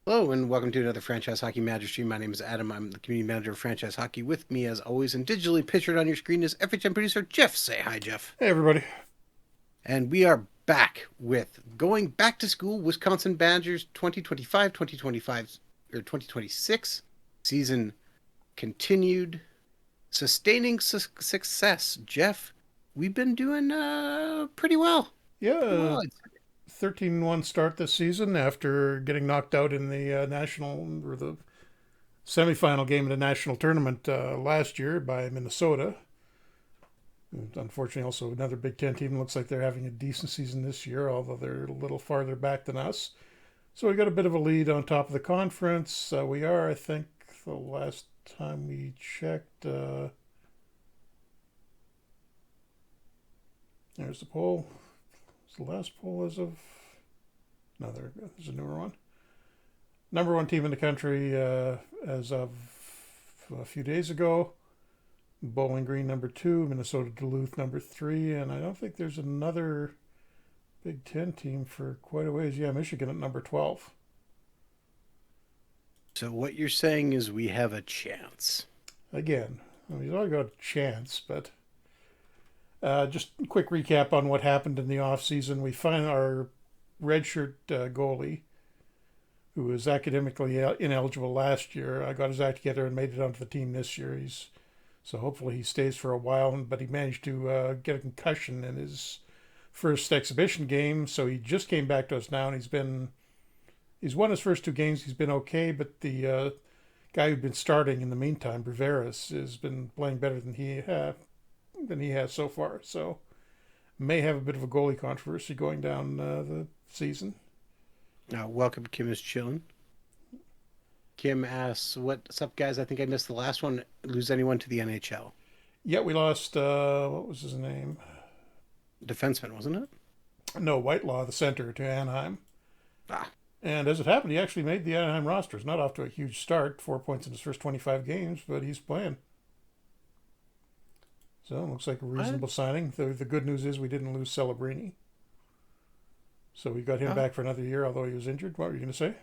Hello and welcome to another Franchise Hockey Magic Stream. My name is Adam. I'm the community manager of Franchise Hockey. With me, as always, and digitally pictured on your screen is FHM producer Jeff. Say hi, Jeff. Hey, everybody. And we are back with going back to school Wisconsin Badgers 2025, 2025, or 2026 season continued, sustaining success. Jeff, we've been doing pretty well. Pretty Yeah, well. 13-1 start this season after getting knocked out in the national or the semifinal game of the national tournament last year by Minnesota. Unfortunately, also another Big Ten team looks like they're having a decent season this year, although they're a little farther back than us. So we got a bit of a lead on top of the conference. We are, I think, the last time we checked. There's the poll. It's the last poll as of. No, there's a newer one. Number one team in the country as of a few days ago. Bowling Green number two, Minnesota Duluth number three, and I don't think there's another Big Ten team for quite a ways. Yeah, Michigan at number 12. So what you're saying is we have a chance. Again, I mean, he's already got a chance, but just a quick recap on what happened in the offseason. We find our redshirt goalie, who was academically ineligible last year, got his act together and made it onto the team this year. So hopefully he stays for a while, but he managed to get a concussion in his first exhibition game, so he just came back to us now, and he's won his first two games. He's been okay, but the guy who'd been starting in the meantime, Briveris, has been playing better than he has so far. So may have a bit of a goalie controversy going down the season. Welcome, Kim is chilling. Kim asks, "What's up, guys? I think I missed the last one. Lose anyone to the NHL? Yeah, we lost. What was his name? Defenseman, wasn't it? No, Whitelaw, the center, to Anaheim. Ah, And as it happened, he actually made the Anaheim roster. He's not off to a huge start, 4 points in his first 25 games, but he's playing. So it looks like a what? reasonable signing. The good news is we didn't lose Celebrini. So we got him Oh, back for another year, although he was injured. What were you going to say?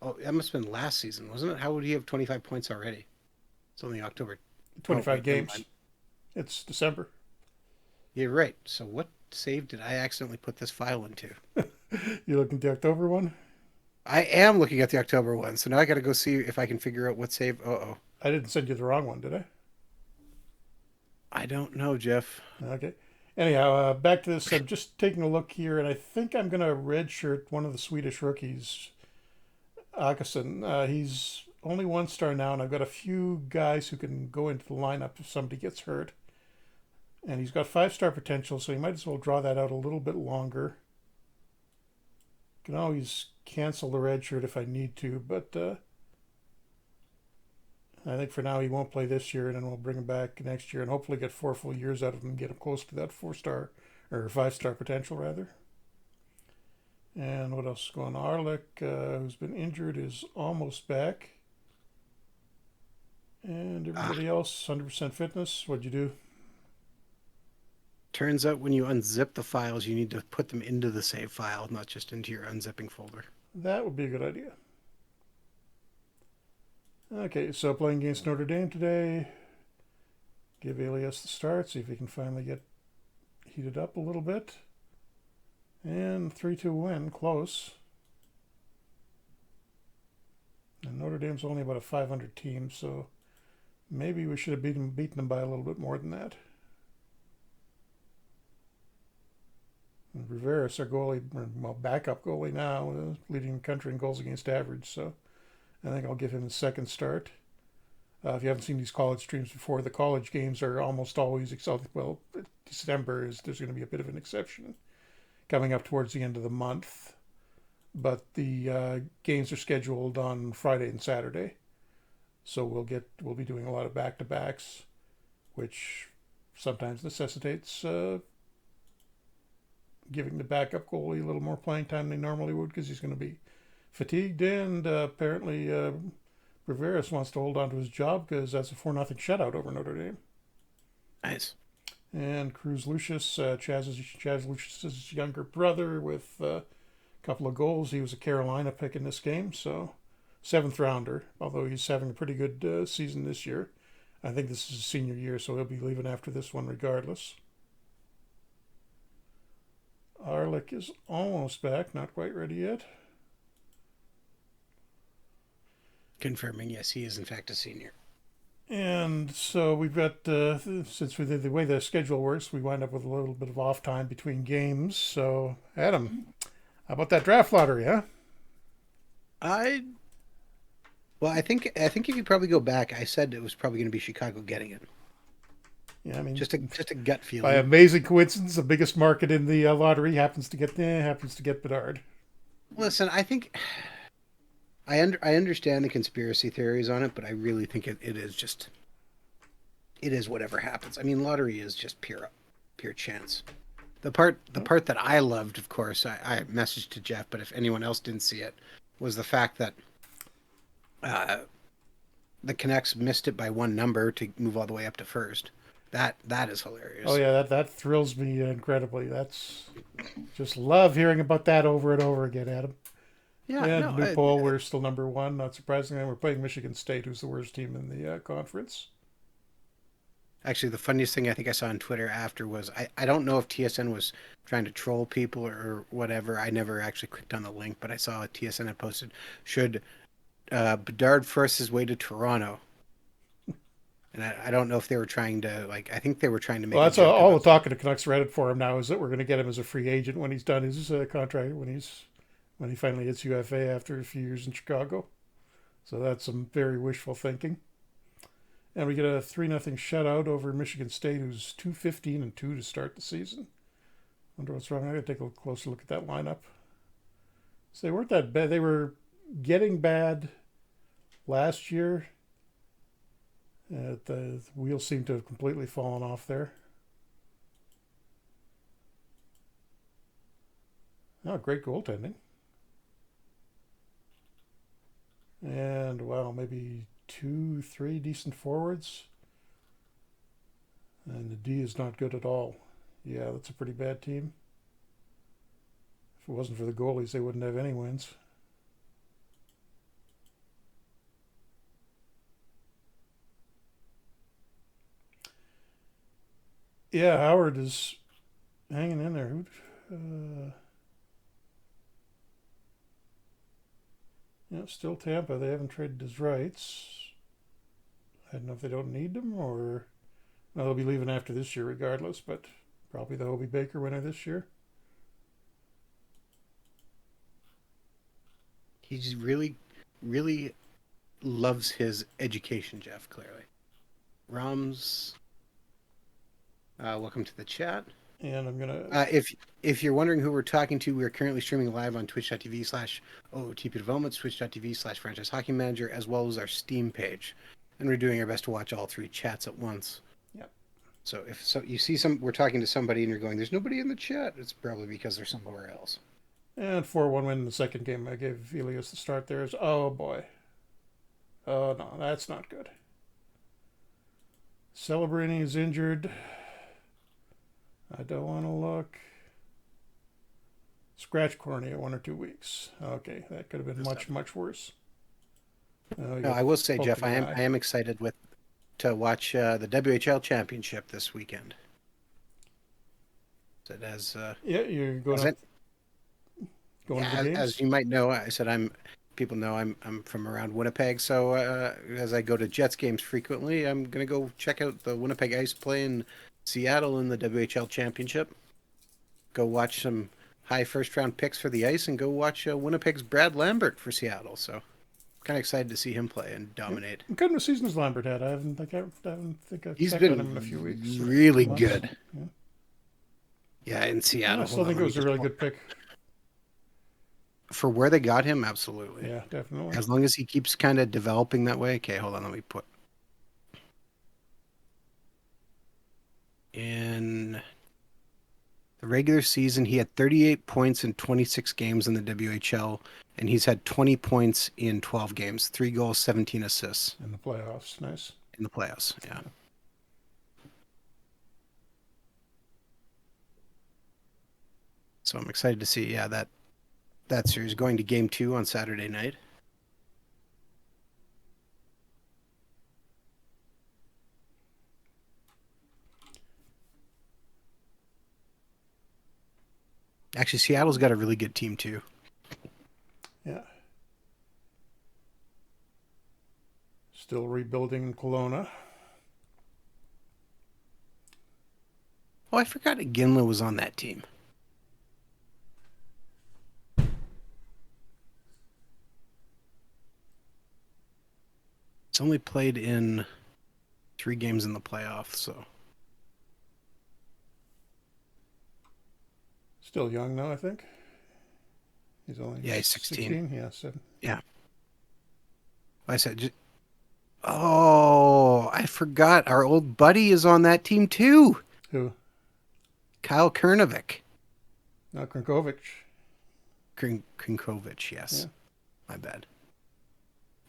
oh, that must have been last season, wasn't it? How would he have 25 points already? It's only October. Oh, 25 wait, never games. mind. It's December. You're right. So what save did I accidentally put this file into? You looking at the October one? I am looking at the October one, so now I got to go see if I can figure out what save. Oh, I didn't send you the wrong one, did I? I don't know, Jeff. Okay. Anyhow, back to this. I'm just taking a look here, and I think I'm going to redshirt one of the Swedish rookies, Akason. He's only one star now, and I've got a few guys who can go into the lineup if somebody gets hurt. And he's got 5 star potential, so he might as well draw that out a little bit longer. Can always cancel the red shirt if I need to, but I think for now he won't play this year, and then we'll bring him back next year and hopefully get 4 full years out of him and get him close to that 4 star or 5 star potential rather. And what else is going on? Arlick, who's been injured, is almost back. And Ah, everybody else, 100% fitness. What'd you do? turns out when you unzip the files, you need to put them into the save file, not just into your unzipping folder. That would be a good idea. Okay, so playing against Notre Dame today. Give Elias the start, see if he can finally get heated up a little bit. And 3-2 win, close. And Notre Dame's only about a 500 team, so maybe we should have beaten them by a little bit more than that. And Rivera's our goalie, well, backup goalie now, leading the country in goals against average, so I think I'll give him the second start. If you haven't seen these college streams before, the college games are almost always, well, December is there's going to be a bit of an exception coming up towards the end of the month, but the games are scheduled on Friday and Saturday, so we'll be doing a lot of back to backs, which sometimes necessitates giving the backup goalie a little more playing time than they normally would because he's going to be fatigued, and apparently Riveras wants to hold on to his job because that's a 4-0 shutout over Notre Dame. Nice. And Cruz Lucius, Chaz Lucius's younger brother with couple of goals. He was a Carolina pick in this game, so seventh rounder. Although he's having a pretty good season this year. I think this is his senior year, so he'll be leaving after this one regardless. Arlick is almost back, not quite ready yet. Confirming, yes, he is in fact a senior. And so we've got, since the way the schedule works, we wind up with a little bit of off time between games. So, Adam, how about that draft lottery, huh? I well, I think if you probably go back, I said it was probably going to be Chicago getting it. Yeah, I mean, Just a gut by feeling. amazing coincidence, the biggest market in the lottery happens to get Bedard. Listen, I think I understand the conspiracy theories on it, but I really think it is just it is whatever happens. I mean, lottery is just pure chance. The part that I loved, of course, I messaged to Jeff, but if anyone else didn't see it, was the fact that uh, the Canucks missed it by one number to move all the way up to first. That is Oh hilarious. yeah, that thrills me incredibly. That's just love hearing about that over and over again, Adam. Yeah, And no, new poll, we're still number one. Not surprisingly, we're playing Michigan State, who's the worst team in the conference. actually the funniest thing I think I saw on Twitter after was I don't know if TSN was trying to troll people or whatever. I never actually clicked on the link, but I saw TSN had posted should Bedard force his way to Toronto. And I don't know if they were trying to like. I think they were trying to Well, make a that's joke all about the talk in the Canucks Reddit for him now is that we're going to get him as a free agent when he's done his contract when he finally hits UFA after a few years in Chicago. So that's some very wishful thinking. And we get a 3-0 shutout over Michigan State, who's 2-15-2 to start the season. Wonder what's wrong. I got to take a closer look at that lineup. So they weren't that bad. They were getting bad last year. The wheels seem to have completely fallen off there. Oh, great goaltending. And, well, maybe 2, 3 decent forwards. And the D is not good at all. Yeah, that's a pretty bad team. If it wasn't for the goalies, they wouldn't have any wins. Yeah, Howard is hanging in there. Yeah, still Tampa. They haven't traded his rights. I don't know if they don't need them or no, they'll be leaving after this year regardless, but probably the Hobie Baker winner this year. he's really loves his education, Jeff. Clearly, Rams. Welcome to the chat. And I'm gonna If you're wondering who we're talking to, we are currently streaming live on twitch.tv/OOTP Developments, twitch.tv/Franchise Hockey Manager, as well as our Steam page. And we're doing our best to watch all three chats at once. yep. So if you see we're talking to somebody and you're going, "There's nobody in the chat," it's probably because they're somewhere else. And 4-1 win in the second game. I gave Elias the start there. Oh boy. Oh no, that's not good. Celebrating is injured. I don't want to look. Scratch cornea 1 or 2 weeks. Okay, that could have been much worse. No, I will say, Jeff, eye. I am excited to watch the WHL Championship this weekend. So Yeah, you're going to the games. as you might know, people know I'm from around Winnipeg. So as I go to Jets games frequently, I'm gonna go check out the Winnipeg Ice play in Seattle in the WHL Championship. Go watch some high first round picks for the Ice, and go watch Winnipeg's Brad Lambert for Seattle. So kind of excited to see him play and dominate. What kind of a season has Lambert had? I haven't think I've He's checked on him in a few weeks. really good. Yeah. Yeah, in Seattle. I still think it was a really good pick. For where they got him, absolutely. Yeah, definitely. As long as he keeps kind of developing that way. Okay, hold on. Let me put in the regular season. He had 38 points in 26 games in the WHL, and he's had 20 points in 12 games, 3 goals, 17 assists In the playoffs, nice. in the playoffs. Yeah. So I'm excited to see, that that series, going to game 2 on Saturday night. Actually, Seattle's got a really good team too. Yeah. Still rebuilding in Kelowna. Oh, I forgot Ginla was on that team. It's only played in 3 games in the playoffs, so Still young now, I think. He's only yeah, he's 16. 16. Yeah, 7. Yeah, I said. Oh, I forgot. Our old buddy is on that team too. Who? Kyle Kernovic. No, Krinkovic. Krinkovic, yes. Yeah. My bad.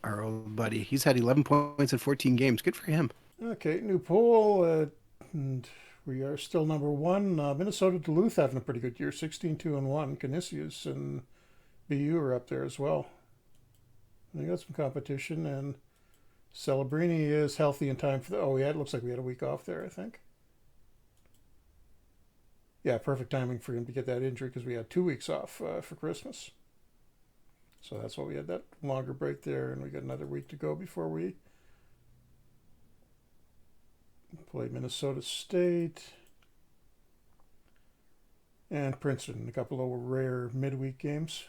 Our old buddy. He's had 11 points in 14 games. Good for him. Okay, new poll. And we are still number one. Minnesota Duluth having a pretty good year, 16-2-1. Canisius and BU are up there as well. They got some competition, and Celebrini is healthy in time for the. Oh, yeah, it looks like we had a week off there, I think. Yeah, perfect timing for him to get that injury because we had 2 weeks off for Christmas. So that's why we had that longer break there, and we got another week to go before we play Minnesota State and Princeton, a couple of rare midweek games.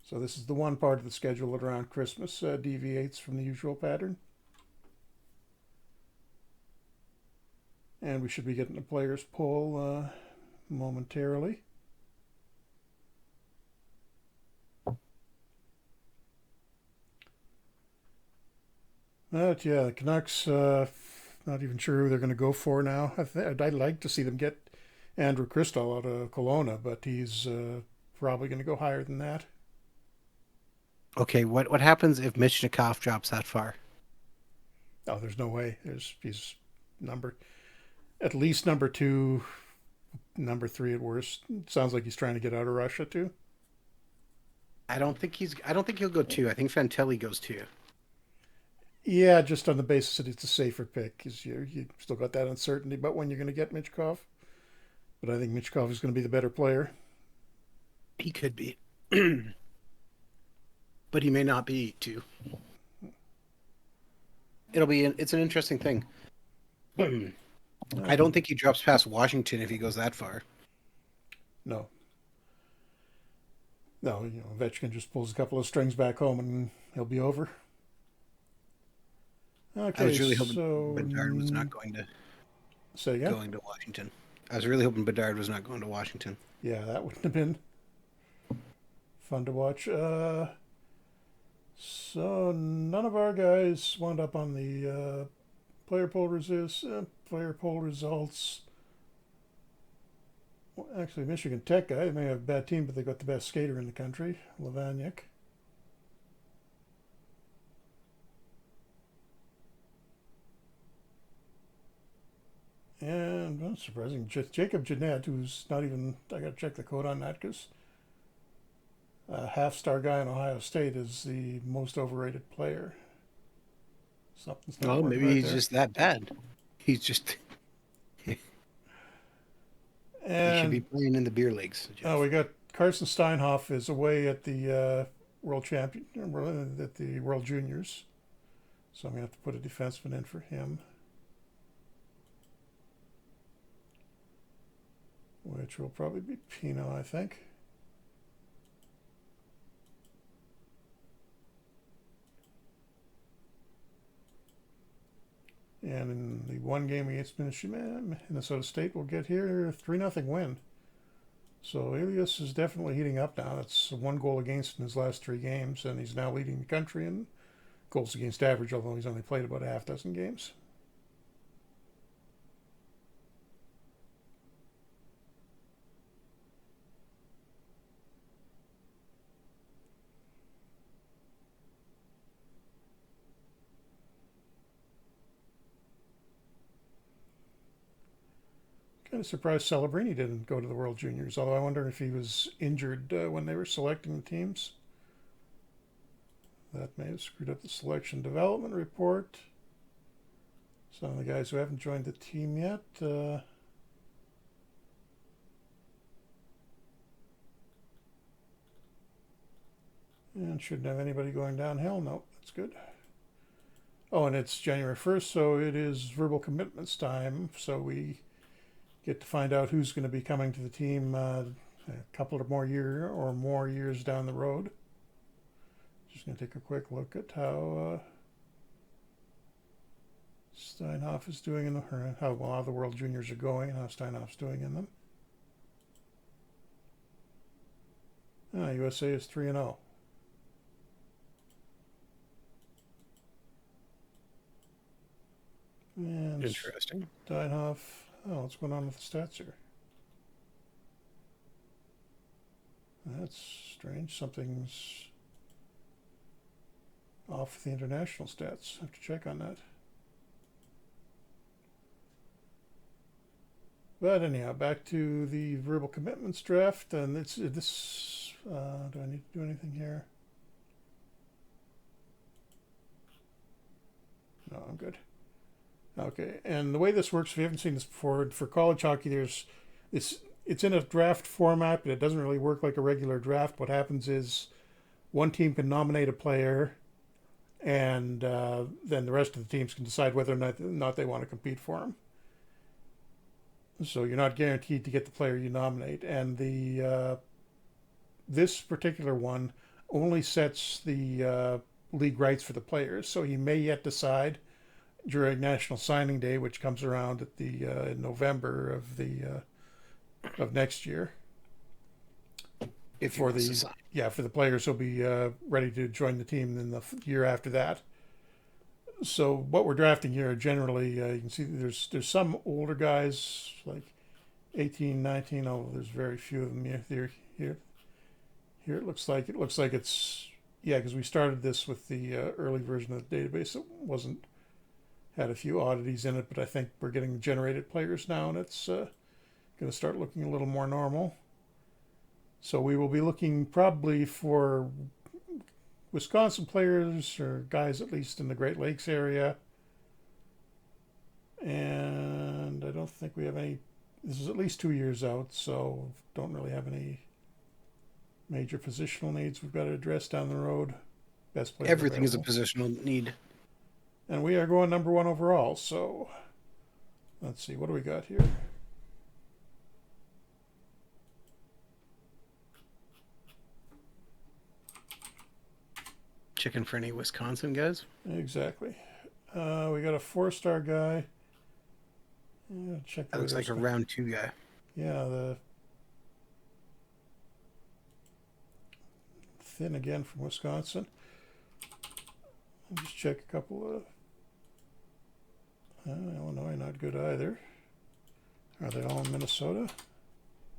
So this is the one part of the schedule that around Christmas deviates from the usual pattern. And we should be getting a players poll momentarily. But yeah, the Canucks, not even sure who they're going to go for now. I'd like to see them get Andrew Cristall out of Kelowna, but he's probably going to go higher than that. Okay, what happens if Michnikov drops that far? Oh, there's no way. He's at least number 2, number 3 at worst. Sounds like he's trying to get out of Russia too. I don't think he'll go 2. I think Fantelli goes 2. Yeah, just on the basis that it's a safer pick, because you still got that uncertainty about when you're going to get Michkov. But I think Michkov is going to be the better player. He could be. But he may not be 2. It's an interesting thing. I don't think he drops past Washington if he goes that far. No. No, Ovechkin just pulls a couple of strings back home and he'll be over. Okay, I was really hoping so Bedard was not say again. going to Washington. I was really hoping Bedard was not going to Washington. Yeah, that wouldn't have been fun to watch. So none of our guys wound up on the player poll results. Well, actually, Michigan Tech guy, they may have a bad team, but they got the best skater in the country, Lavanyuk. And not surprising, Jacob Jeanette, who's not even, I got to check the code on that because a half-star guy in Ohio State is the most overrated player. Something's not working Maybe right he's there. just that bad. He's just he should be And playing in the beer leagues. Jeff. we got Carson Steinhoff is away at the at the World Juniors, so I'm gonna have to put a defenseman in for him, which will probably be Pino, I think. And in the one game against Minnesota State, we'll get here 3-0 win. So Elias is definitely heating up now. That's 1 goal against in his last 3 games, and he's now leading the country in goals against average, although he's only played about a half dozen games. Kind of surprised Celebrini didn't go to the World Juniors, although I wonder if he was injured when they were selecting the teams. That may have screwed up the selection development report. Some of the guys who haven't joined the team yet. And shouldn't have anybody going downhill. Nope, that's good. Oh, and it's January 1st, so it is verbal commitments time. So we get to find out who's going to be coming to the team a couple of more years down the road. Just going to take a quick look at how Steinhoff is doing in them, or how the World Juniors are going, and how Steinhoff's doing in them. USA is 3-0. And Interesting. Steinhoff. Oh, what's going on with the stats here? That's strange. Something's off with the international stats. I have to check on that. But anyhow, back to the verbal commitments draft, and it's this. Do I need to do anything here? No, I'm good. Okay, and the way this works, if you haven't seen this before, for college hockey, it's in a draft format, but it doesn't really work like a regular draft. What happens is one team can nominate a player, and then the rest of the teams can decide whether or not they want to compete for him. So you're not guaranteed to get the player you nominate, and this particular one only sets the league rights for the players. So he may yet decide during National Signing Day, which comes around at in November of next year. If for the players who'll be ready to join the team in the year after that. So what we're drafting here generally, you can see there's some older guys like 18, 19. Oh, there's very few of them here. Here it looks like it's because we started this with the early version of the database. It had a few oddities in it, but I think we're getting generated players now, and it's going to start looking a little more normal. So we will be looking probably for Wisconsin players, or guys at least in the Great Lakes area. And I don't think we have any. This is at least 2 years out, so don't really have any major positional needs we've got to address down the road. Best player Everything available. is a positional need. And we are going number 1 overall, so let's see, what do we got here? Checking for any Wisconsin guys. Exactly. We got a 4-star guy. Check. That looks like a round 2 guy. Yeah, the thin again from Wisconsin. I'll just check a couple of. Illinois, not good either. Are they all in Minnesota?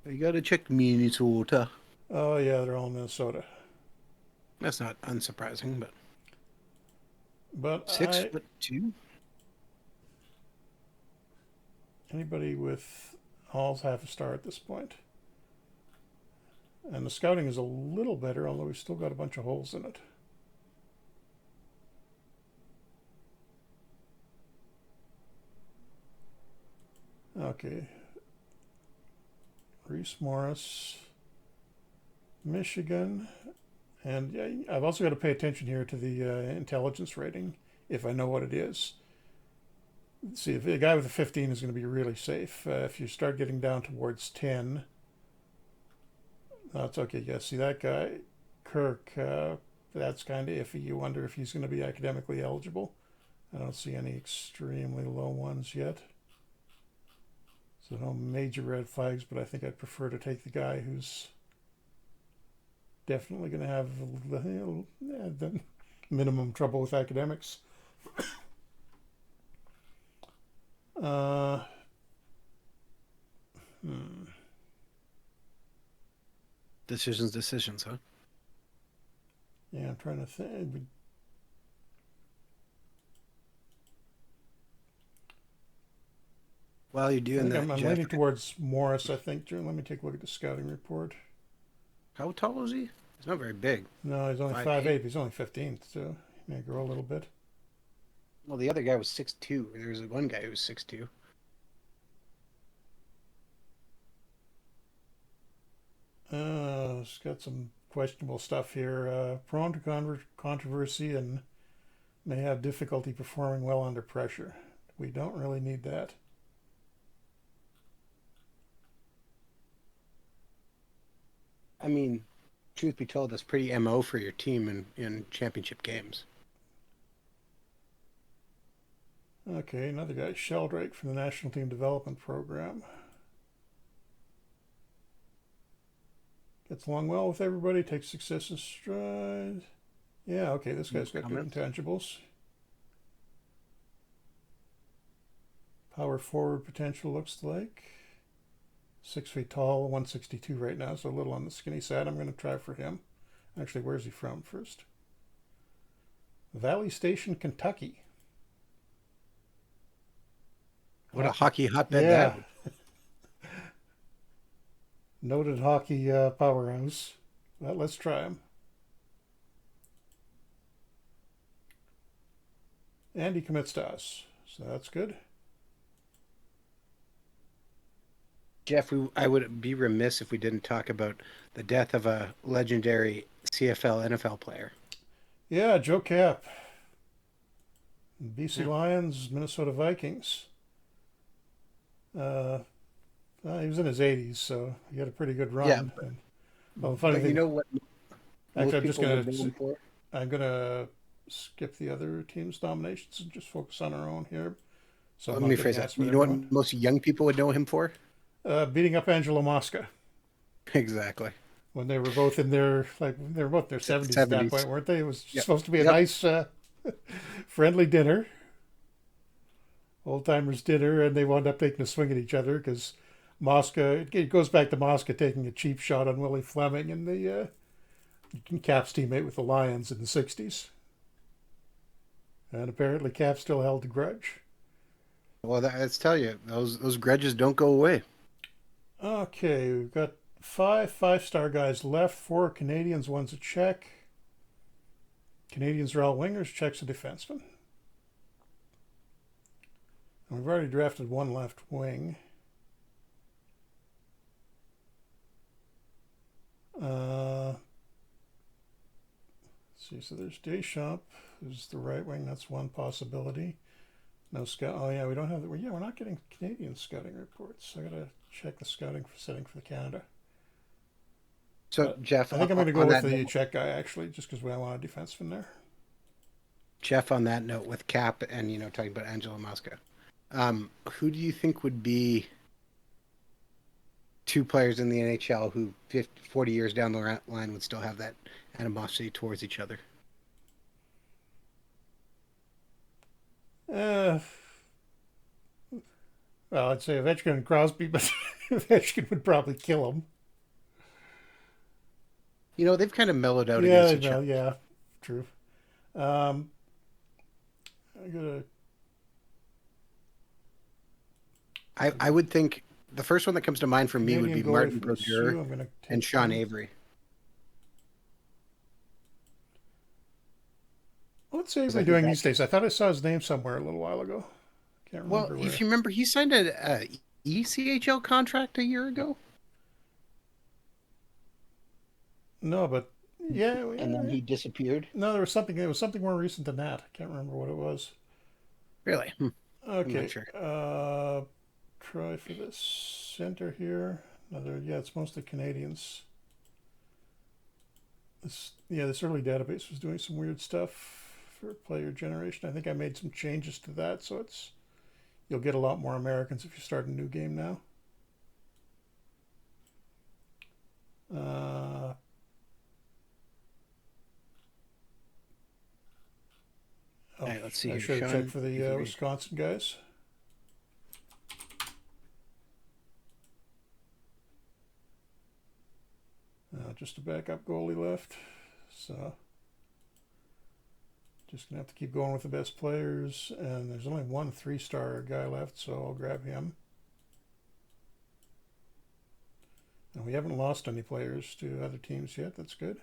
You got to check Minnesota. Oh yeah, they're all in Minnesota. That's not unsurprising, but 6'2". Anybody with all's half a star at this point. And the scouting is a little better, although we've still got a bunch of holes in it. Okay. Reese Morris, Michigan. And I've also got to pay attention here to the intelligence rating, if I know what it is. See, if a guy with a 15 is going to be really safe. If you start getting down towards 10, that's okay. Yeah, see that guy, Kirk, that's kind of iffy. You wonder if he's going to be academically eligible. I don't see any extremely low ones yet. So no major red flags, but I think I'd prefer to take the guy who's definitely going to have the minimum trouble with academics. Decisions, huh? Yeah, I'm trying to think. While you're I doing think that, I'm Jeff, leaning towards Morris. I think. Let me take a look at the scouting report. how tall is he? He's not very big. No, he's only 5'8". 5'8". He's only 15, so he may grow a little bit. Well, the other guy was 6'2". There was one guy who was 6'2". It's got some questionable stuff here. Prone to controversy and may have difficulty performing well under pressure. We don't really need that. I mean, truth be told, that's pretty MO for your team in championship games. Okay, another guy, Sheldrake from the National Team Development Program. Gets along well with everybody, takes success in stride. Yeah, okay, this guy's got good intangibles. Power forward potential looks like. 6 feet tall, 162 right now, so a little on the skinny side. I'm going to try for him. Actually, where's he from first? Valley Station, Kentucky. What a hockey hotbed Yeah, that would. noted hockey powerhouse. Well, let's try him. And he commits to us, so that's good. Jeff, I would be remiss if we didn't talk about the death of a legendary CFL NFL player. Yeah, Joe Cap, BC Yeah. Lions, Minnesota Vikings. He was in his 80s, so he had a pretty good Yeah, run. And, well, the funny but you thing, know what actually, most people would know him for? I'm gonna skip the other team's nominations and just focus on our own here. So I'm Let not me getting phrase that. asked what You know everyone. what most young people would know him for? Beating up Angelo Mosca Exactly. when they were both in their they were both in their 70s at that 70s. point, weren't they? It was Yep. supposed to be a Yep. nice, friendly dinner, old timers dinner, and they wound up taking a swing at each other because Mosca. It goes back to Mosca taking a cheap shot on Willie Fleming and the Cap's teammate with the Lions in the 60s. And apparently Cap still held a grudge. Well, let's tell you, those grudges don't go away. Okay, we've got five-star guys left. 4 Canadians, one's a Czech. Canadians are all wingers, Czechs a defenseman. And we've already drafted one left wing. Let's see, so there's Deschamps, who's the right wing. That's one possibility. No scout. Oh yeah, we don't have. Yeah, we're not getting Canadian scouting reports. I gotta check the scouting setting for Canada. So, Jeff, I think I'm going to go on with that the note, Czech guy actually, just because I want a defenseman there. Jeff, on that note, with Cap and talking about Angelo Mosca, who do you think would be two players in the NHL who 50, 40 years down the line would still have that animosity towards each other? Uh, well, I'd say Ovechkin and Crosby, but Ovechkin would probably kill him. They've kind of mellowed out Yeah, against each other. yeah, true. Um, I gotta. I would think the first one that comes to mind for me would be Canadian goalie Martin for the Sioux. Brodeur I'm going to take and Sean him. Avery. What's 'Cause I Avery think doing that these days? I thought I saw his name somewhere a little while ago. Can't Well, remember if where. you remember, he signed a ECHL contract a year ago, No, but yeah, and then yeah. he disappeared. No, there was something. It was something more recent than that. I can't remember what it was. Really? I'm not Okay. sure. Try for this center here. Another. Yeah, it's mostly Canadians. This early database was doing some weird stuff for player generation. I think I made some changes to that, so you'll get a lot more Americans if you start a new game now. Uh, All right, let's see I here. should have checked Sean for the Avery. Wisconsin guys. Just a backup goalie left, so just gonna have to keep going with the best players. And there's only one 3-star guy left, so I'll grab him. And we haven't lost any players to other teams yet. That's good.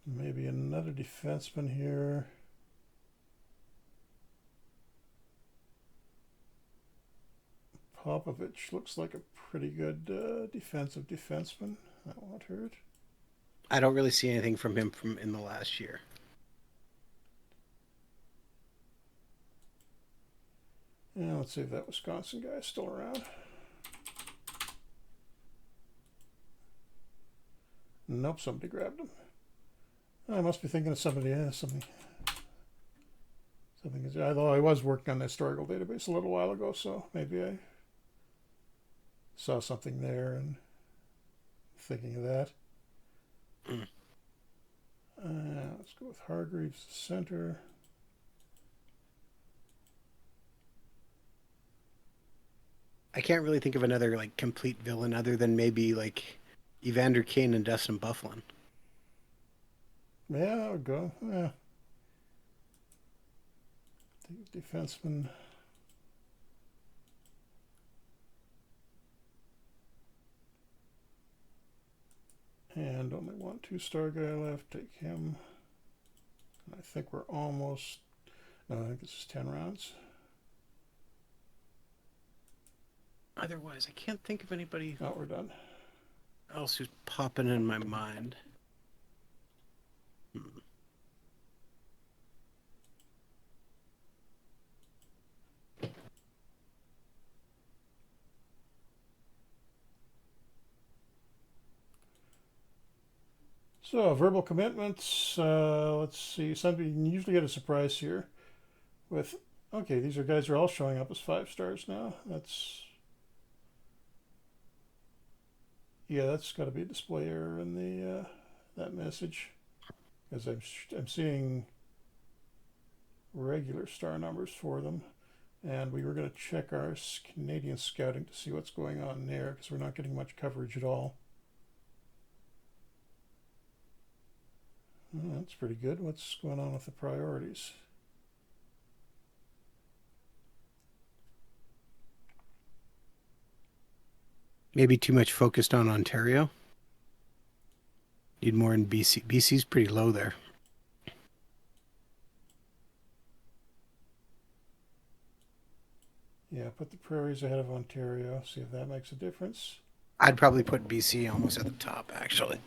Maybe another defenseman here. Popovich looks like a pretty good defensive defenseman. That won't hurt. I don't really see anything from him from in the last year. Yeah, let's see if that Wisconsin guy is still around. Nope, somebody grabbed him. I must be thinking of somebody. Something. Although I was working on the historical database a little while ago, so maybe I saw something there and thinking of that. Mm. Let's go with Hargreaves, center. I can't really think of another like complete villain other than maybe like Evander Kane and Dustin Bufflin. Yeah, I'll go. Yeah. Defenseman. And only one two-star guy left. Take him. I think we're almost. No, I think this is 10 rounds. Otherwise, I can't think of anybody Oh, we're done. else who's popping in my mind. So, verbal commitments. Let's see. Somebody usually get a surprise here with. Okay, these are guys are all showing up as 5 stars now. That's got to be a display error in the that message, because I'm seeing regular star numbers for them, and we were going to check our Canadian scouting to see what's going on there because we're not getting much coverage at all. Oh, that's pretty good. What's going on with the priorities? Maybe too much focused on Ontario. Need more in BC. BC's pretty low there. Yeah, put the prairies ahead of Ontario. See if that makes a difference. I'd probably put BC almost at the top, actually.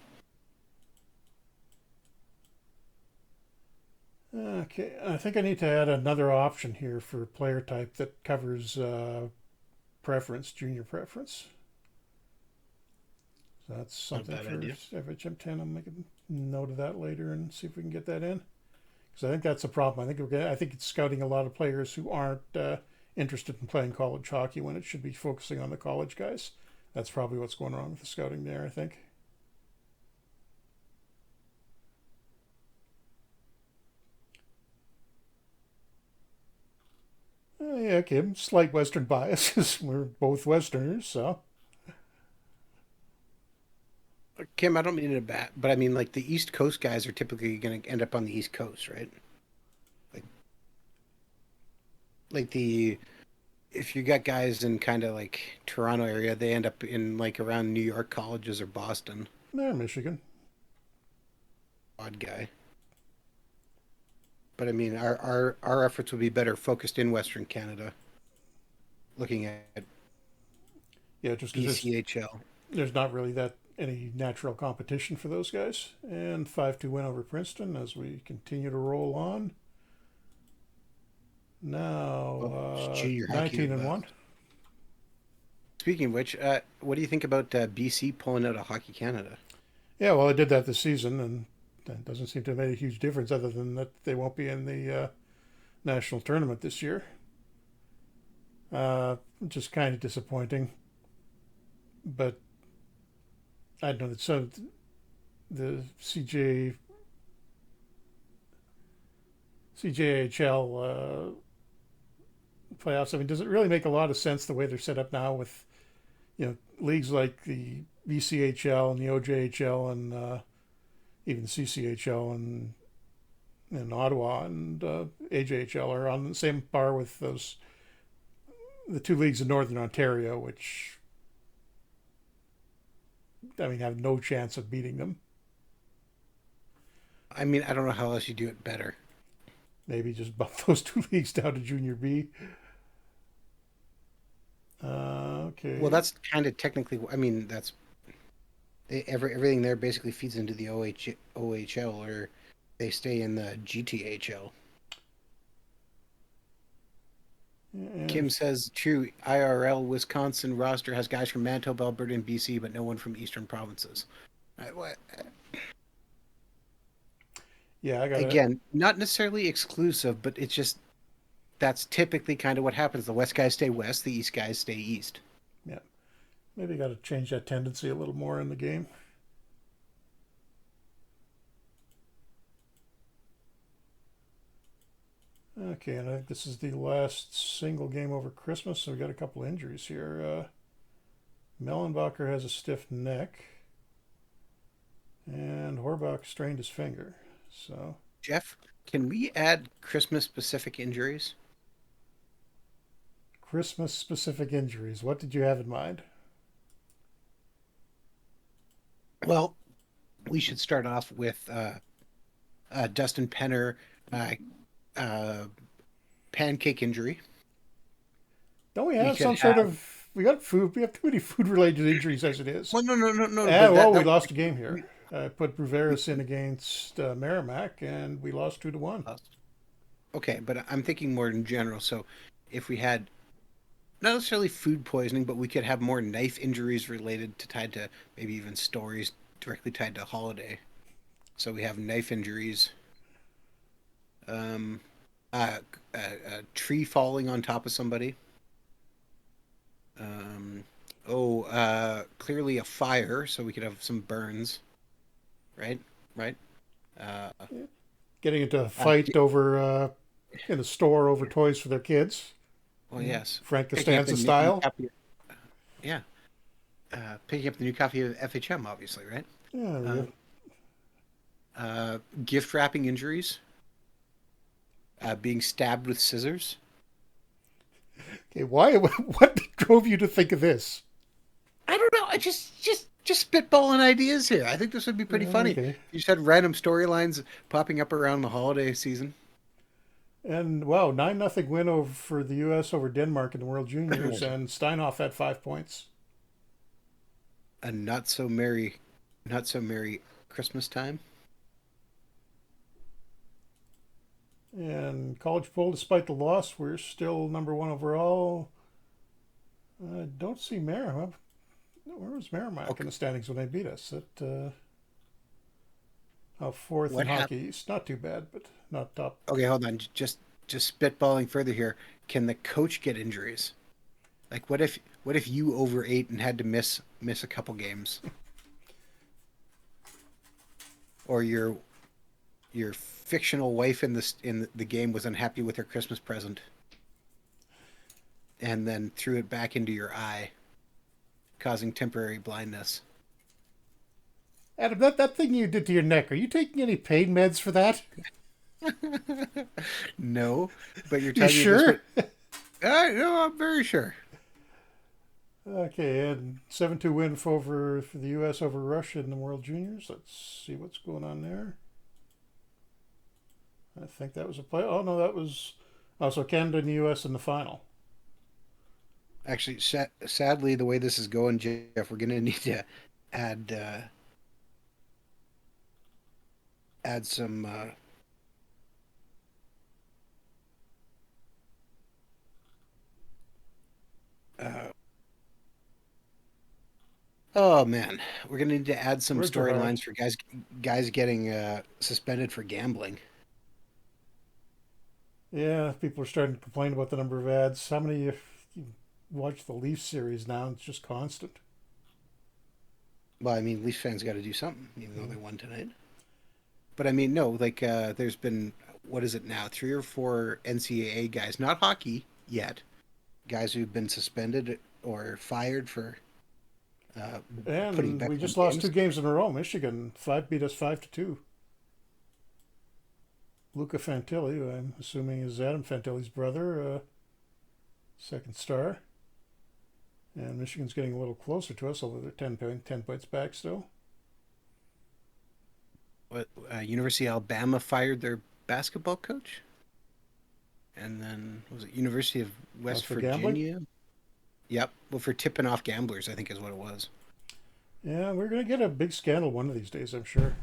Okay, I think I need to add another option here for player type that covers preference, junior preference. So that's something for FHM 10. I'll make a note of that later and see if we can get that in. Because I think that's a problem. I think it's scouting a lot of players who aren't interested in playing college hockey when it should be focusing on the college guys. That's probably what's going on with the scouting there, I think. Yeah, okay, slight Western bias because we're both Westerners, so. Kim, I don't mean it bad, but I mean like the East Coast guys are typically going to end up on the East Coast, right? Like, like the if you got guys in kind of like Toronto area, they end up in like around New York colleges or Boston. They're Michigan. Odd guy. But I mean, our efforts would be better focused in Western Canada, looking at Yeah, just because BCHL. there's not really that any natural competition for those guys. And 5-2 win over Princeton as we continue to roll on. Well, Now, junior hockey 19 and 1. Speaking of which, what do you think about BC pulling out of Hockey Canada? Yeah, well, I did that this season, and that doesn't seem to have made a huge difference other than that they won't be in the national tournament this year. Just kind of disappointing. But I don't know. So the CJHL playoffs. I mean, does it really make a lot of sense the way they're set up now with leagues like the BCHL and the OJHL and even CCHL and Ottawa and AJHL are on the same par with those the two leagues in Northern Ontario, which I mean have no chance of beating them. I mean, I don't know how else you do it better. Maybe just bump those two leagues down to Junior B. Well, Okay. that's kind of technically. I mean, that's everything there basically feeds into the OHL, or they stay in the GTHL. And Kim says, true, IRL Wisconsin roster has guys from Manitoba, Alberta, and BC, but no one from Eastern provinces. What? yeah, I gotta. Again, not necessarily exclusive, but it's just that's typically kind of what happens. The West guys stay West, the East guys stay East. Yeah, maybe gotta change that tendency a little more in the game. Okay, and I think this is the last single game over Christmas, so we got a couple injuries here. Mellenbacher has a stiff neck, and Horbach strained his finger. So Jeff, can we add Christmas specific injuries? Christmas specific injuries. What did you have in mind? Well, we should start off with Dustin Penner uh, uh, pancake injury. Don't we We have could some sort have of? We got food. We have too many food related injuries as it is. well, no, Yeah, but well, we that lost a game here. we, I put Bruveris in against Merrimack, and we lost 2-1. okay, but I'm thinking more in general. So if we had not necessarily food poisoning, but we could have more knife injuries related to tied to maybe even stories directly tied to holiday. So we have knife injuries, um, a tree falling on top of somebody. Um, clearly a fire, so we could have some burns, right? Right. Uh, Getting into a uh, fight over in the store over toys for their kids. well, Yeah. yes. Frank Picking up the Costanza new style. copy. Yeah. Picking up the new copy of FHM, obviously, right? Yeah, there we go. Um, gift wrapping injuries, being stabbed with scissors. Okay, why? What drove you to think of this? I don't know. I just spitballing ideas here. I think this would be pretty funny. Okay, You just had random storylines popping up around the holiday season. and wow, 9-0 win over for the U.S. over Denmark in the World Juniors, and Steinhoff had 5 points. A not so merry Christmas time. And college poll, despite the loss, we're still number one overall. I don't see Merrimack. Where was Merrimack in Okay, the standings when they beat us? At fourth in what happened? Hockey East. Not too bad, but not top. Okay, hold on. Just spitballing further here. Can the coach get injuries? Like, what if you overate and had to miss a couple games, or your fictional wife in the game was unhappy with her Christmas present, and then threw it back into your eye, causing temporary blindness. Adam, that thing you did to your neck, are you taking any pain meds for that? No, but you're You telling me this sure? would. No, I'm very sure. Okay, and 7-2 win for the U.S. over Russia in the World Juniors. Let's see what's going on there. I think that was a play. Oh, no, that was. Oh, so Canada and the U.S. in the final. Actually, sadly, the way this is going, Jeff, we're going to need to add add some. Uh, oh man, we're going to need to add some Words are hard. storylines for guys getting suspended for gambling. Yeah, people are starting to complain about the number of ads. How many, if you watch the Leafs series now, it's just constant. Well, I mean, Leafs fans got to do something, even though Mm. they won tonight. But I mean, no, like there's been what is it now, 3 or 4 NCAA guys, not hockey yet, guys who've been suspended or fired for uh, putting And bets we on just lost two games. games in a row. Michigan beat us 5-2. Luca Fantilli, who I'm assuming is Adam Fantilli's brother, second star. And Michigan's getting a little closer to us, although they're 10 points back still. What, University of Alabama fired their basketball coach, and then was it University of That's West for gambling. Virginia? Yep. Well, for tipping off gamblers, I think is what it was. Yeah, we're going to get a big scandal one of these days, I'm sure.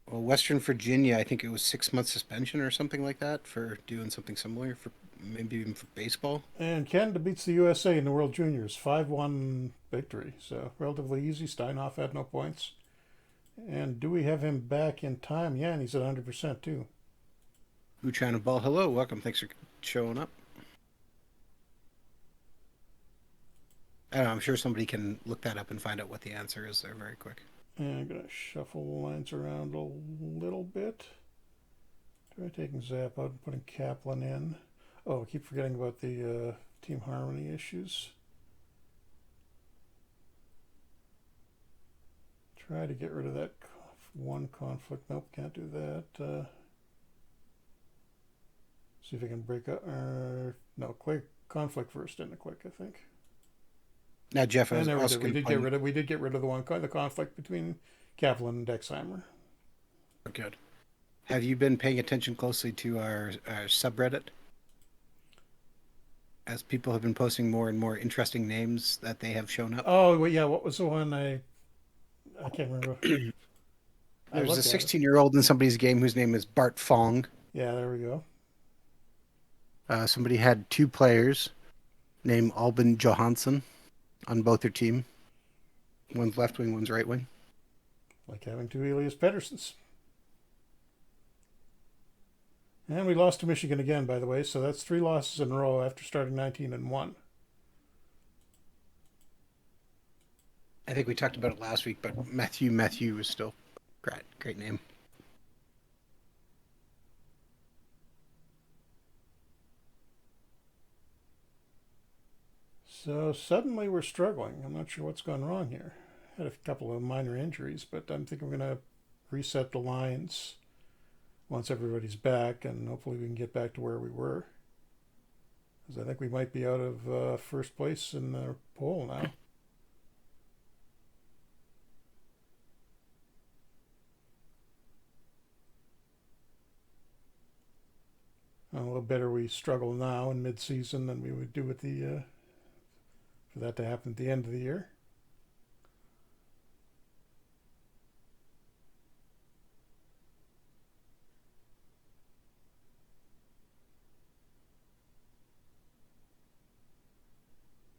Well, Western Virginia, I think it was 6 month suspension or something like that for doing something similar for maybe even for baseball. And Canada beats the USA in the World Juniors, 5-1 victory. So relatively easy. Steinhoff had no points. And do we have him back in time? Yeah, and he's at 100% too. Uchan and Ball, hello, welcome. Thanks for showing up. I don't know, I'm sure somebody can look that up and find out what the answer is there very quick. And I'm going to shuffle the lines around a little bit. Try taking Zap out and putting Kaplan in. Oh, I keep forgetting about the team harmony issues. Try to get rid of that one conflict. Nope, can't do that. See if I can break up. No, quick conflict first in the quick, I think. Now, Jeff, I And was there we also did. We going to did get point. rid of. We did get rid of the conflict between Kaplan and Dexheimer. Good. Have you been paying attention closely to our subreddit? As people have been posting more and more interesting names that they have shown up. Oh, well, yeah. What was the one I can't remember. I There's a looked at it. 16-year-old in somebody's game whose name is Bart Fong. Yeah, there we go. Somebody had two players named Albin Johansson on both their team. One's left wing, one's right wing. Like having two Elias Petterssons. And we lost to Michigan again, by the way. So that's 3 losses in a row after starting 19-1. I think we talked about it last week, but Matthew is still great name. So suddenly we're struggling. I'm not sure what's gone wrong here. Had a couple of minor injuries, but I'm thinking we're going to reset the lines once everybody's back, and hopefully we can get back to where we were. Because I think we might be out of first place in the poll now. A little better we struggle now in mid-season than we would do at the for that to happen at the end of the year.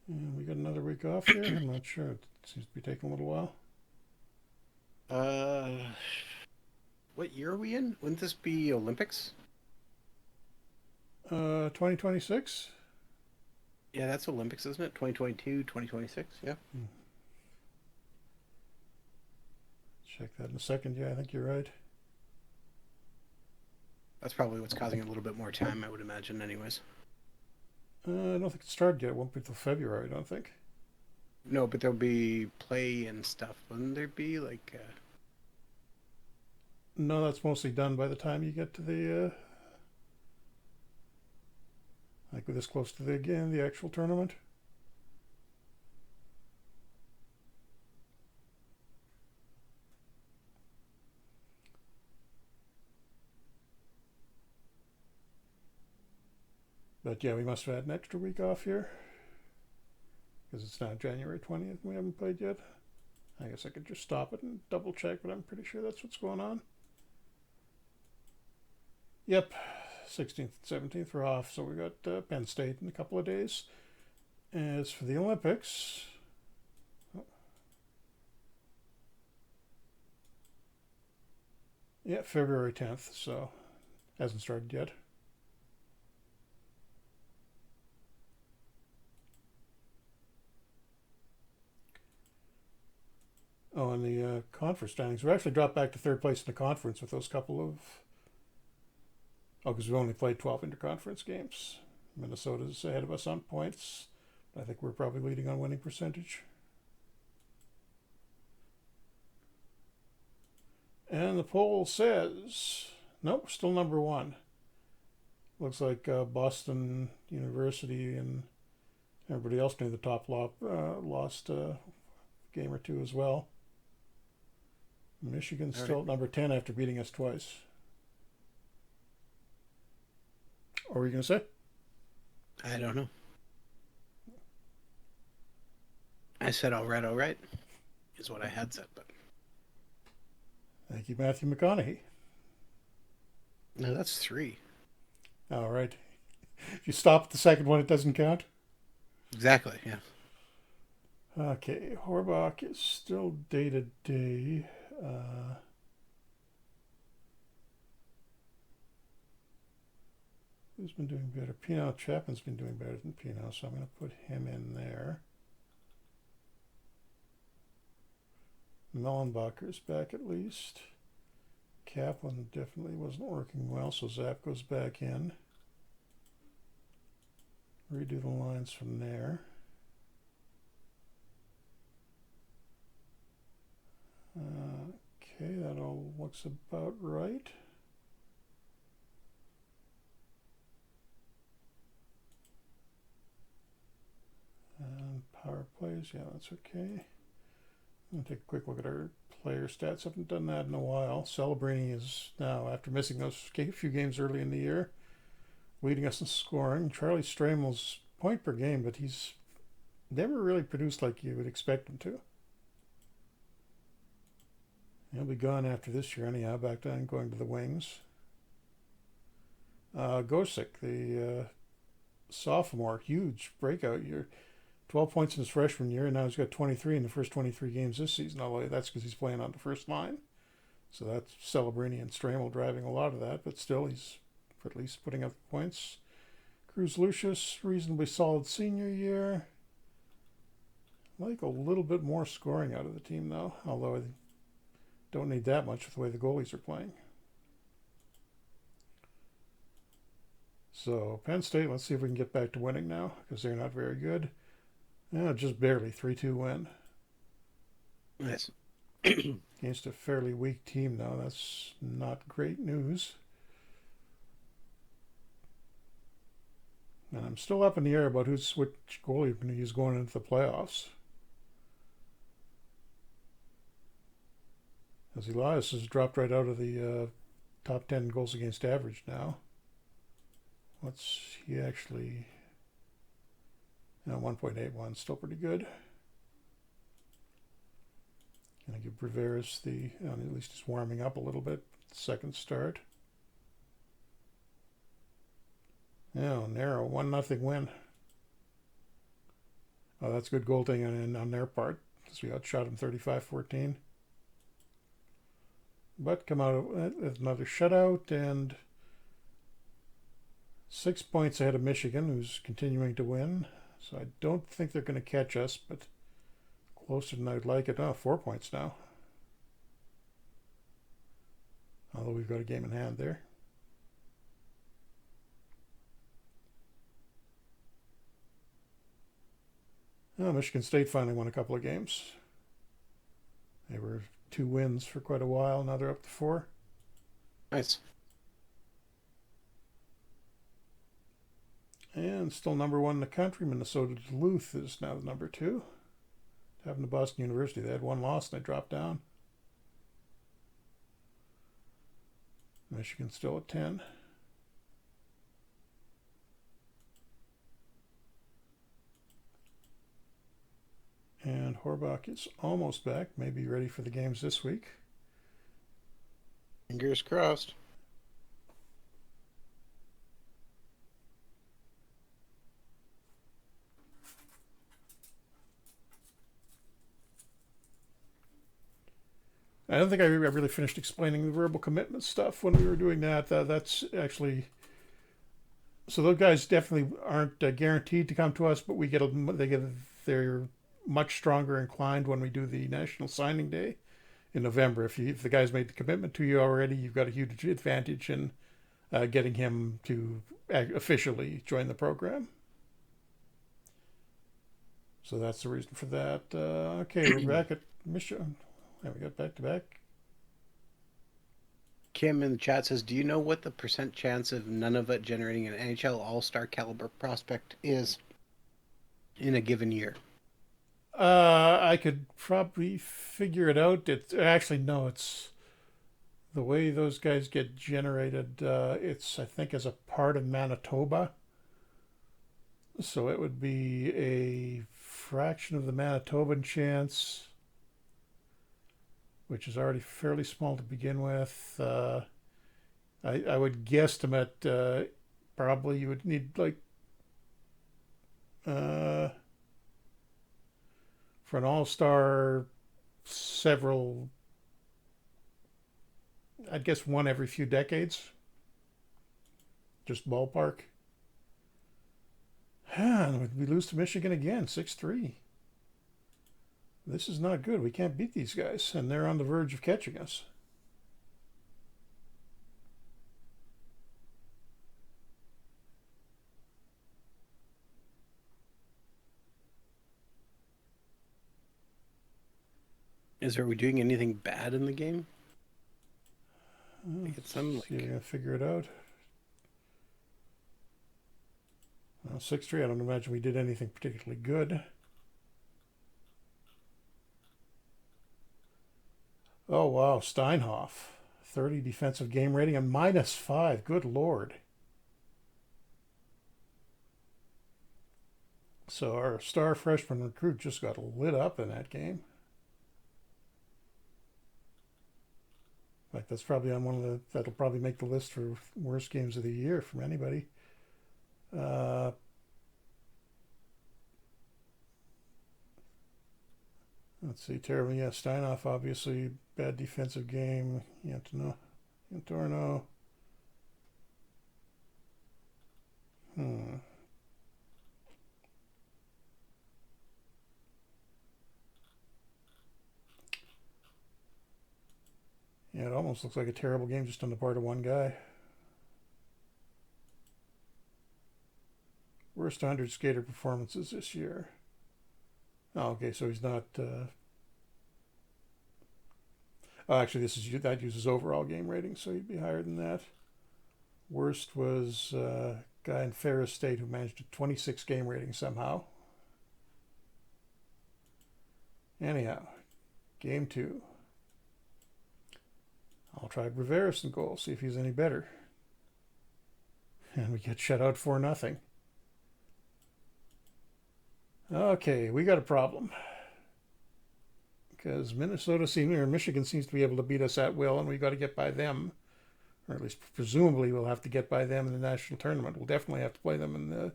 And we got another week off here. I'm not sure. It seems to be taking a little while. Uh, what year are we in? Wouldn't this be Olympics? 2026. Yeah, that's Olympics, isn't it? 2022, 2026. Yeah. Check that in a second. Yeah, I think you're right. That's probably what's causing a little bit more time, I would imagine, anyways. I don't think it started yet. It won't be until February, I don't think. No, but there'll be play and stuff. Wouldn't there be like? No, that's mostly done by the time you get to the like we're this close to the actual tournament. But yeah, we must have had an extra week off here because it's now January 20th and we haven't played yet. I guess I could just stop it and double check, but I'm pretty sure that's what's going on. Yep, 16th and 17th are off, so we got Penn State in a couple of days. As for the Olympics, yeah, February 10th, so hasn't started yet. Oh, and the conference standings. We actually dropped back to third place in the conference with those couple of. Oh, because we only played 12 interconference games. Minnesota's ahead of us on points. I think we're probably leading on winning percentage. And the poll says, nope, still number one. Looks like Boston University and Everybody else near the top lost a game or two as well. Michigan's All right. still at number 10 after beating us twice. What were you going to say? I don't know. I said all right, is what I had said, but Thank you, Matthew McConaughey. no, that's three. All right. If you stop at the second one, it doesn't count. Exactly, yeah. Okay, Horbach is still day to day. Who's been doing better? Pino Chapman's been doing better than Pino, so I'm going to put him in there. Mellenbacher's back at least. Kaplan definitely wasn't working well, so Zap goes back in. Redo the lines from there. Okay, that all looks about right. And power plays, yeah, that's okay. I'm going to take a quick look at our player stats. Haven't done that in a while. Celebrini is now, after missing those few games early in the year, leading us in scoring. Charlie Stramel's point per game, but he's never really produced like you would expect him to. He'll be gone after this year anyhow, back down going to the wings. Gosick, the sophomore, huge breakout year. 12 points in his freshman year, and now he's got 23 in the first 23 games this season. Although that's because he's playing on the first line. So that's Celebrini and Stramel driving a lot of that, but still he's at least putting up points. Cruz Lucius, reasonably solid senior year. Like a little bit more scoring out of the team, though, although I don't need that much with the way the goalies are playing. So Penn State, let's see if we can get back to winning now, because they're not very good. Yeah, just barely 3-2 win. Nice. Against a fairly weak team, though. That's not great news. And I'm still up in the air about which goalie you're going to use going into the playoffs. As Elias has dropped right out of the top 10 goals against average now. What's he actually... 1.81, still pretty good. Gonna give Briveris at least he's warming up a little bit. Second start. Yeah, narrow 1-0 win. Oh, that's good goaltending on their part, because we outshot them 35-14. But come out with another shutout and 6 points ahead of Michigan, who's continuing to win. So I don't think they're going to catch us, but closer than I'd like it. 4 points now. Although we've got a game in hand there. Michigan State finally won a couple of games. They were 2 wins for quite a while. Now they're up to 4. Nice. And still number 1 in the country. Minnesota Duluth is now the number 2. Happened to Boston University. They had 1 loss and they dropped down. Michigan still at 10. And Horbach is almost back. Maybe ready for the games this week. Fingers crossed. I don't think I really finished explaining the verbal commitment stuff when we were doing that. That's actually... So those guys definitely aren't guaranteed to come to us, but they're much stronger inclined when we do the National Signing Day in November. If the guy's made the commitment to you already, you've got a huge advantage in getting him to officially join the program. So that's the reason for that. Okay, we're back at Michigan. We got back to back. Kim in the chat says, do you know what the percent chance of Nunavut generating an NHL All-Star caliber prospect is? in a given year? I could probably figure it out. It's actually no. It's the way those guys get generated. It's I think as a part of Manitoba, so it would be a fraction of the Manitoban chance, which is already fairly small to begin with. I would guesstimate probably you would need like uh, for an all-star several. I'd guess one every few decades, just ballpark. And we lose to Michigan again, 6-3. This is not good. We can't beat these guys, and they're on the verge of catching us. Are we doing anything bad in the game? Like it's some See, we're like going to figure it out. Well, 6-3, I don't imagine we did anything particularly good. Oh, wow. Steinhoff. 30 defensive game rating and -5. Good Lord. So our star freshman recruit just got lit up in that game. In fact, that's probably on one of the, that'll probably make the list for worst games of the year from anybody. Uh, let's see, terrible. Yeah, Steinhoff, obviously, bad defensive game. Antorno. Hmm. Yeah, it almost looks like a terrible game just on the part of one guy. Worst 100 skater performances this year. Oh, okay, so he's not. Oh, actually, that uses overall game rating, so he'd be higher than that. Worst was a guy in Ferris State who managed a 26 game rating somehow. Anyhow, game 2. I'll try Braveris in goal, see if he's any better. And we get shut out 4-0. Okay, we got a problem. Because Michigan seems to be able to beat us at will, and we got to get by them. Or at least presumably we'll have to get by them in the national tournament. We'll definitely have to play them in the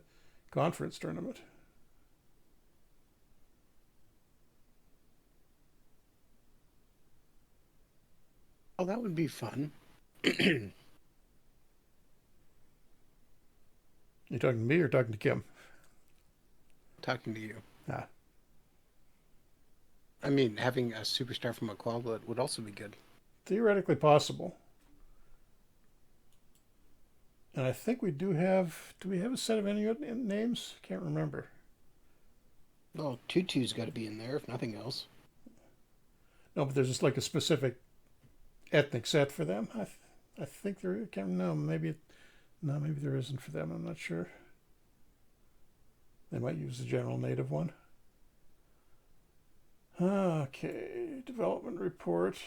conference tournament. oh, that would be fun. You talking to me or talking to Kim? Talking to you. Ah, I mean, having a superstar from Aquala would also be good. theoretically possible. And I think we do have. Do we have a set of any names? Can't remember. Well, Tutu's got to be in there, if nothing else. No, but there's just like a specific ethnic set for them. I think there. I can't. No, maybe. No, maybe there isn't for them. I'm not sure. They might use the general native one. Okay, development report.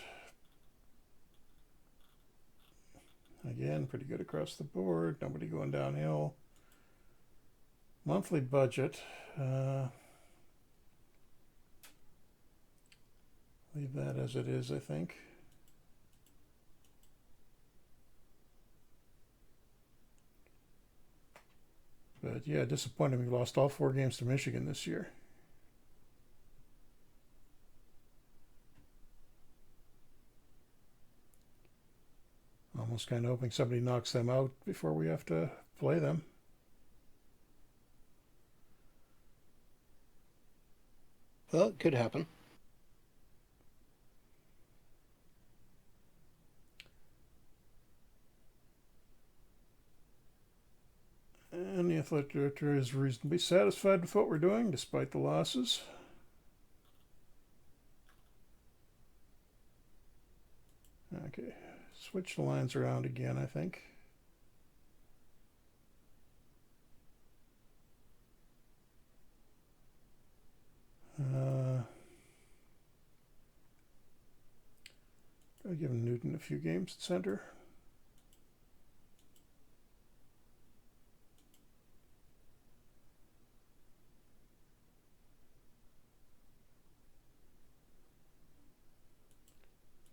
Again, pretty good across the board. Nobody going downhill. Monthly budget. Leave that as it is, I think. But yeah, disappointing. We lost all 4 games to Michigan this year. Almost kind of hoping somebody knocks them out before we have to play them. Well, it could happen. And the athletic director is reasonably satisfied with what we're doing despite the losses. Okay, switch the lines around again, I think. I've given Newton a few games at center.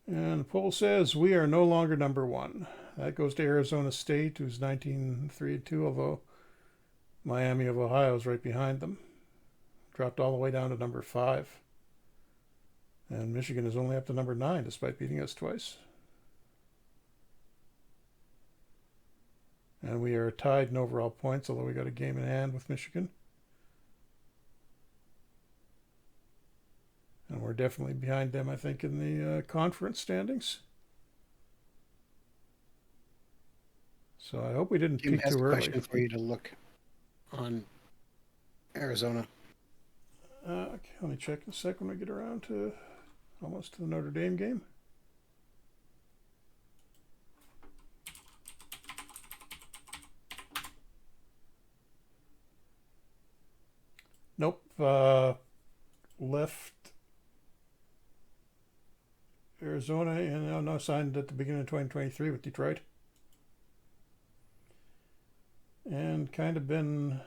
And the poll says we are no longer number one. That goes to Arizona State, who's 19-3-2, although Miami of Ohio is right behind them. Dropped all the way down to number 5. And Michigan is only up to number 9, despite beating us twice. And we are tied in overall points, although we got a game in hand with Michigan. And we're definitely behind them, I think, in the conference standings. So I hope we didn't Jim peak has too a early. question for you to look on Arizona. Okay, let me check in a sec when we get around to almost to the Notre Dame game. Nope. Left Arizona and no signed at the beginning of 2023 with Detroit. And kind of been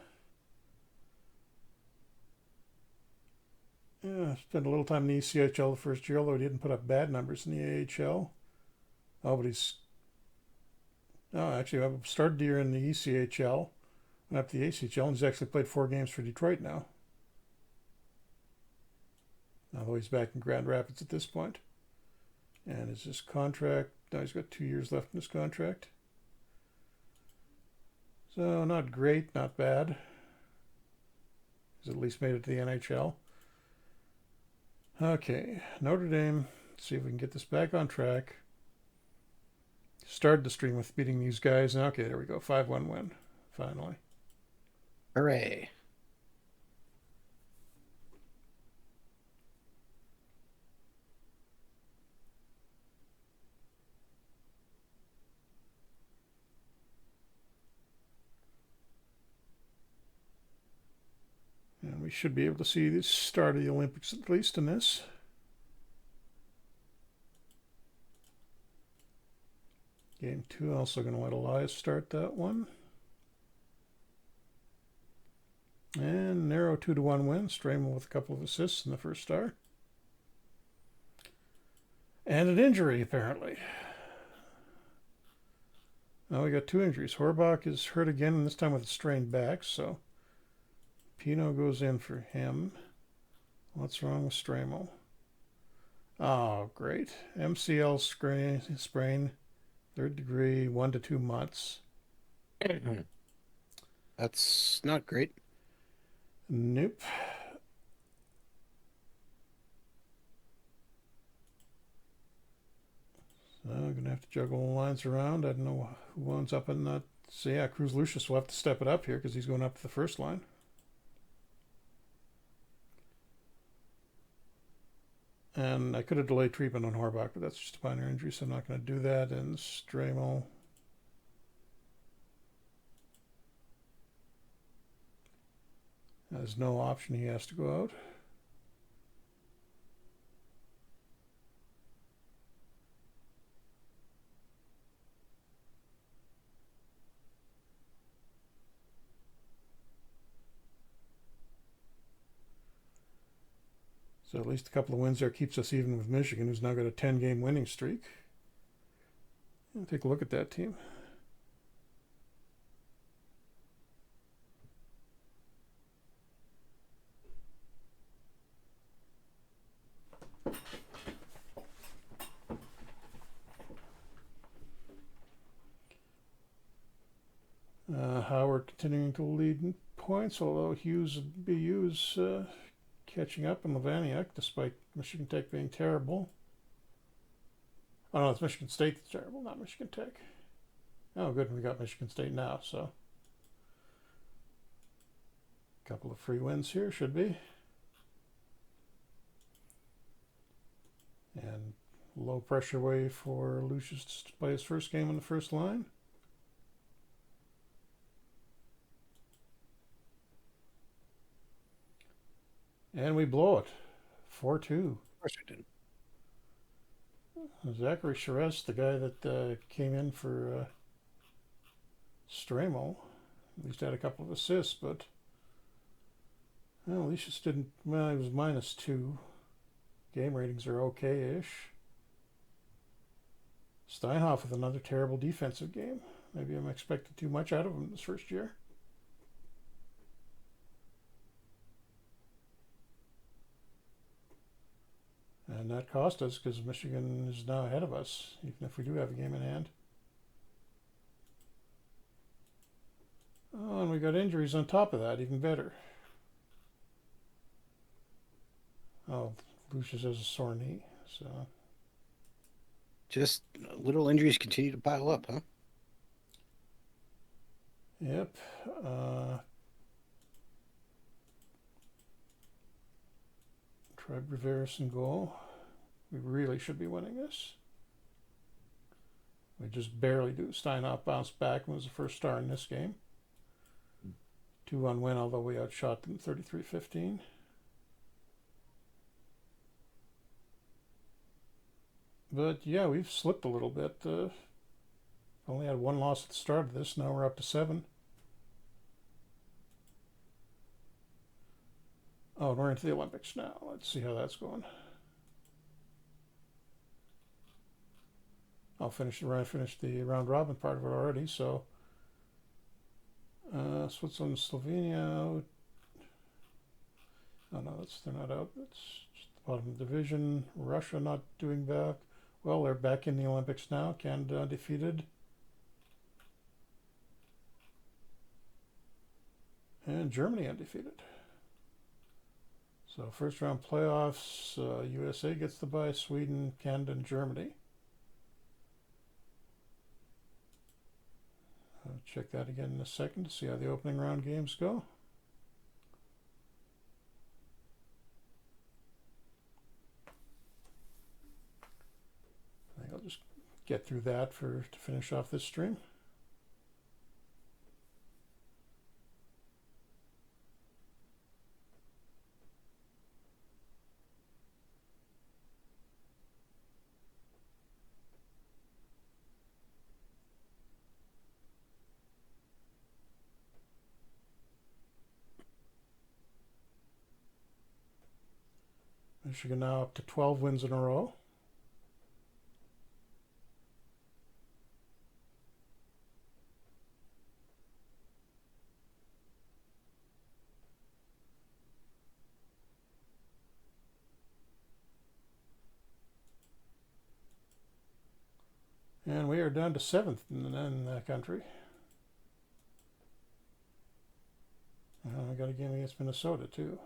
spent a little time in the ECHL the first year, although he didn't put up bad numbers in the AHL. Oh, but he's actually I started the year in the ECHL, went up to the ACHL, and he's actually played 4 games for Detroit now. Although he's back in Grand Rapids at this point. And is his contract? No, he's got 2 years left in his contract. So not great, not bad. He's at least made it to the NHL. Okay, Notre Dame. Let's see if we can get this back on track. Started the stream with beating these guys. Okay, there we go. 5-1 win, finally. Hooray. And we should be able to see the start of the Olympics at least in this. Game 2, also going to let Elias start that one. And narrow 2-1 win. Stramel with a couple of assists in the first star. And an injury, apparently. Now we got 2 injuries. Horbach is hurt again, and this time with a sprained back, so Pino goes in for him. What's wrong with Stramel? Oh, great. MCL sprain, 3rd degree, 1 to 2 months. That's not great. Nope. So I'm going to have to juggle the lines around. I don't know who ends up in that. So yeah, Cruz Lucius will have to step it up here because he's going up to the first line. And I could have delayed treatment on Horbach, but that's just a minor injury, so I'm not going to do that. And Stramel. Has no option. He has to go out. So at least a couple of wins there keeps us even with Michigan, who's now got a 10-game winning streak. And take a look at that team. Howard continuing to lead in points, although Hughes and BU's catching up in Lavaniak, despite Michigan Tech being terrible. Oh no, it's Michigan State that's terrible, not Michigan Tech. Oh, good, we got Michigan State now, so a couple of free wins here should be. And low pressure way for Lucius to play his first game on the first line. And we blow it. 4-2. Of course we did. Zachary Charest, the guy that came in for Stramo, at least had a couple of assists, but well, Lucius didn't. Well, he was -2. Game ratings are okay-ish. Steinhoff with another terrible defensive game. Maybe I'm expecting too much out of him this first year. And that cost us because Michigan is now ahead of us, even if we do have a game in hand. Oh, and we got injuries on top of that, even better. Oh, Lucius has a sore knee, so. Just little injuries continue to pile up, huh? Yep. Tribe Rivera's in goal. We really should be winning this. We just barely do. Steinhoff bounced back and was the first star in this game. 2-1 win, although we outshot them 33-15. But yeah, we've slipped a little bit. Only had one loss at the start of this. Now we're up to 7. Oh, we're into the Olympics now. Let's see how that's going. I finished the round robin part of it already. So Switzerland, Slovenia. Oh no, they're not out. That's just the bottom of the division. Russia not doing that well. They're back in the Olympics now. Canada undefeated. And Germany undefeated. So first round playoffs, USA gets the bye, Sweden, Canada, and Germany. I'll check that again in a second to see how the opening round games go. I think I'll just get through that to finish off this stream. Michigan now up to 12 wins in a row. And we are down to 7th in the country. I got a game against Minnesota too.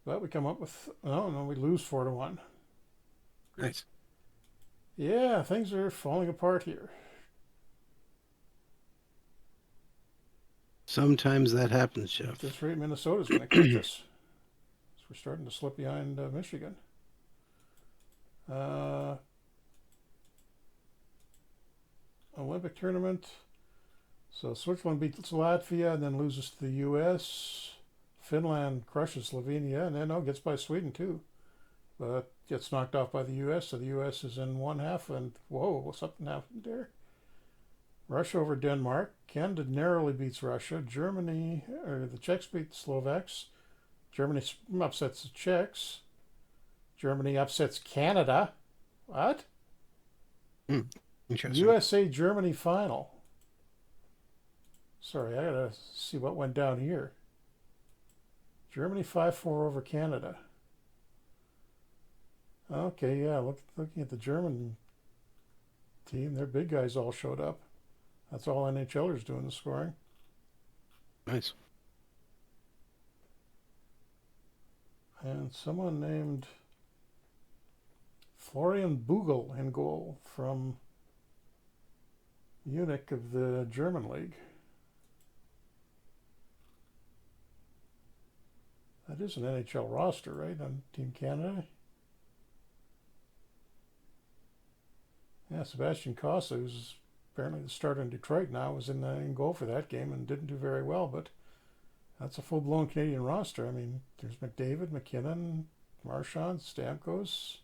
But we come up with, oh no, we lose 4-1. Nice. Yeah, things are falling apart here. Sometimes that happens, Jeff. At this rate, Minnesota's going to catch us. So we're starting to slip behind Michigan. Olympic tournament. So Switzerland beats Latvia and then loses to the U.S. Finland crushes Slovenia and then gets by Sweden too, but gets knocked off by the U.S. So the U.S. is in one half, and whoa, something happened there. Russia over Denmark. Canada narrowly beats Russia. Germany, or the Czechs beat the Slovaks. Germany upsets the Czechs. Germany upsets Canada. What? Interesting. USA Germany final. Sorry, I gotta see what went down here. Germany 5-4 over Canada. Okay, yeah, looking at the German team, their big guys all showed up. That's all NHLers doing the scoring. Nice. And someone named Florian Bugel in goal from Munich of the German league. That is an NHL roster, right, on Team Canada? Yeah, Sebastian Cossa, who's apparently the starter in Detroit now, was in goal for that game and didn't do very well, but That's a full-blown Canadian roster. I mean, there's McDavid, McKinnon, Marchand, Stamkos,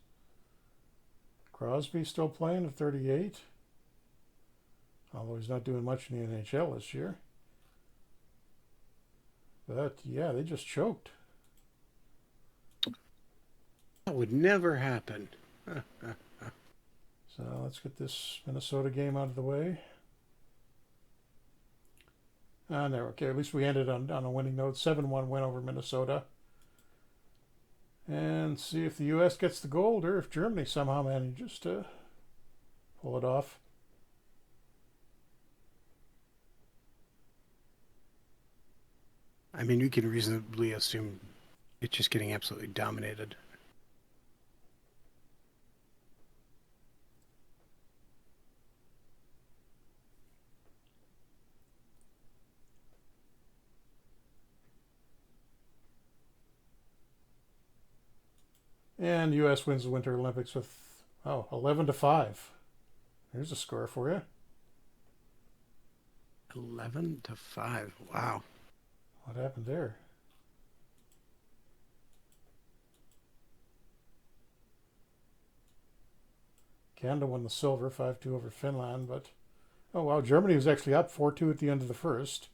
Crosby still playing at 38, although he's not doing much in the NHL this year. But yeah, they just choked. That would never happen. So let's get this Minnesota game out of the way. And there, okay, at least we ended on a winning note. 7-1 win over Minnesota. And see if the U.S. gets the gold or if Germany somehow manages to pull it off. I mean, we can reasonably assume it's just getting absolutely dominated. And U.S. wins the Winter Olympics with 11-5. There's a score for you. 11-5. Wow. What happened there? Canada won the silver 5-2 over Finland, but oh wow, Germany was actually up 4-2 at the end of the first.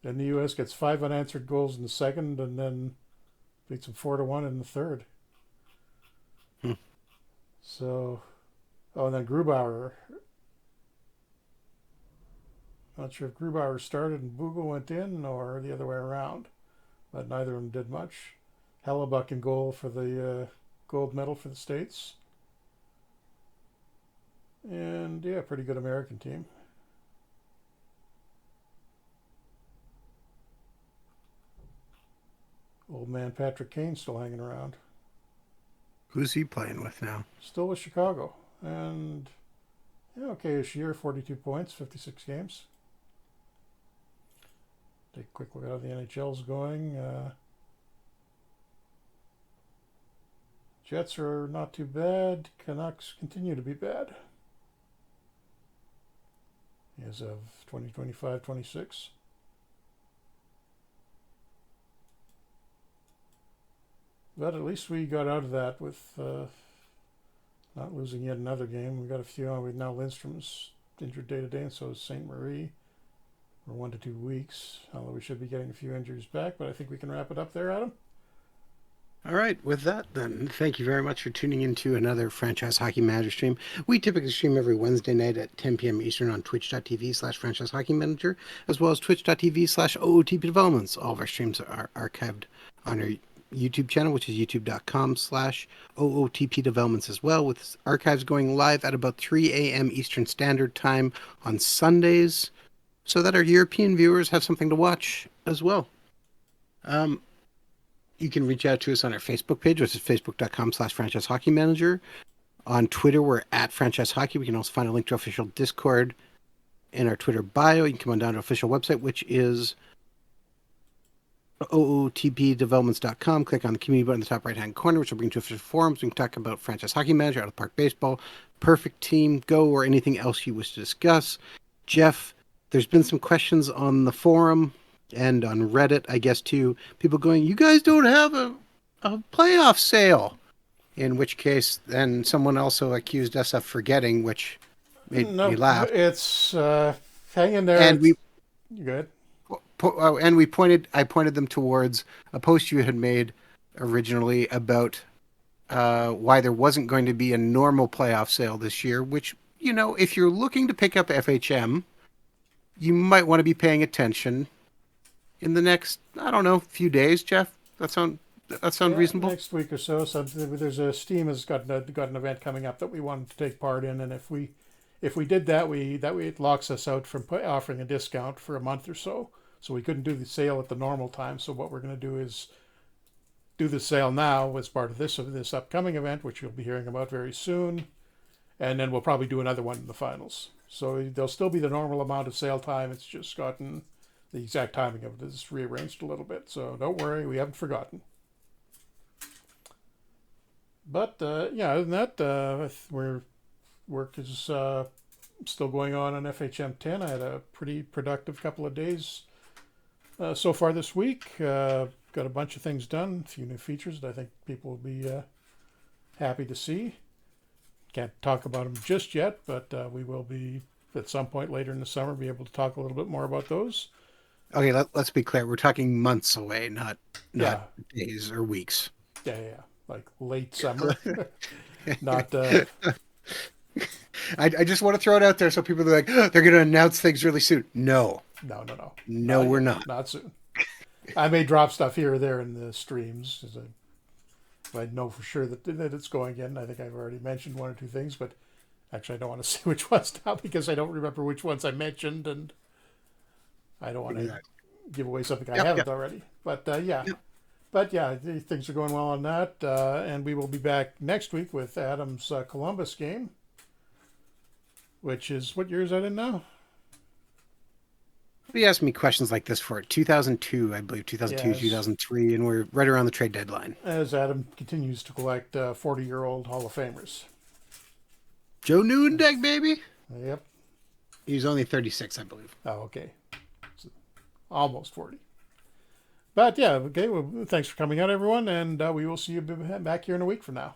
Then the U.S. gets 5 unanswered goals in the second, and then beats them 4-1 in the third. So, and then Grubauer. Not sure if Grubauer started and Bogle went in or the other way around, but neither of them did much. Hellebuck in goal for the gold medal for the States. And yeah, pretty good American team. Old man Patrick Kane still hanging around. Who's he playing with now? Still with Chicago. And yeah, okay, this year, 42 points, 56 games. Take a quick look at how the NHL's going. Jets are not too bad. Canucks continue to be bad as of 2025-26. But at least we got out of that with not losing yet another game. We got a few. Now Lindstrom's injured day to day, and so is St. Marie for 1 to 2 weeks. Although we should be getting a few injuries back, but I think we can wrap it up there, Adam. All right, with that then, thank you very much for tuning into another Franchise Hockey Manager stream. We typically stream every Wednesday night at 10 p.m. Eastern on twitch.tv/Franchise Hockey Manager, as well as twitch.tv/OOTP Developments. All of our streams are archived on our YouTube channel, which is youtube.com/OOTP Developments as well, with archives going live at about 3 a.m. Eastern Standard Time on Sundays, so that our European viewers have something to watch as well. You can reach out to us on our Facebook page, which is facebook.com/Franchise Hockey Manager. On Twitter, we're at Franchise Hockey. We can also find a link to official Discord in our Twitter bio. You can come on down to our official website, which is ootpdevelopments.com. Click on the community button in the top right-hand corner, which will bring you to official forums. We can talk about Franchise Hockey Manager, Out of the Park Baseball, Perfect Team, Go, or anything else you wish to discuss. Jeff, there's been some questions on the forum and on Reddit, I guess, too. People going, you guys don't have a playoff sale. In which case, then someone also accused us of forgetting, which made me laugh. It's hanging there. And we good. And I pointed them towards a post you had made originally about why there wasn't going to be a normal playoff sale this year, which, if you're looking to pick up FHM, you might want to be paying attention in the next, I don't know, few days, Jeff. That sound reasonable? Next week or so. So there's a Steam has got an event coming up that we wanted to take part in, and if we did that, it locks us out from offering a discount for a month or so. So we couldn't do the sale at the normal time. So what we're going to do is do the sale now as part of this upcoming event, which you'll be hearing about very soon, and then we'll probably do another one in the finals. So there'll still be the normal amount of sale time. It's just gotten the exact timing of it is rearranged a little bit. So don't worry, we haven't forgotten. But other than that, work is still going on FHM 10. I had a pretty productive couple of days So far this week, got a bunch of things done, a few new features that I think people will be happy to see. Can't talk about them just yet, but we will be at some point later in the summer be able to talk a little bit more about those. Okay, let's be clear. We're talking months away, not Yeah, days or weeks. yeah, like late summer, not I just want to throw it out there so people are like, oh, they're going to announce things really soon. No, no, no, not we're yet, not. not soon. I may drop stuff here or there in the streams as I know for sure that it's going in. I think I've already mentioned one or two things, but actually I don't want to say which ones now because I don't remember which ones I mentioned, and I don't want to Exactly. give away something I Yep, haven't yep, already. But yeah, yep. things are going well on that, and we will be back next week with Adam's Columbus game, which is what year is that in now? You asked me questions like this for 2002, I believe, 2002, Yes, 2003, and we're right around the trade deadline. as Adam continues to collect 40-year-old Hall of Famers. Joe Newendeg, baby. Yep. He's only 36, I believe. Oh, okay. So almost 40. But yeah, okay. Well, thanks for coming out, everyone, and we will see you back here in a week from now.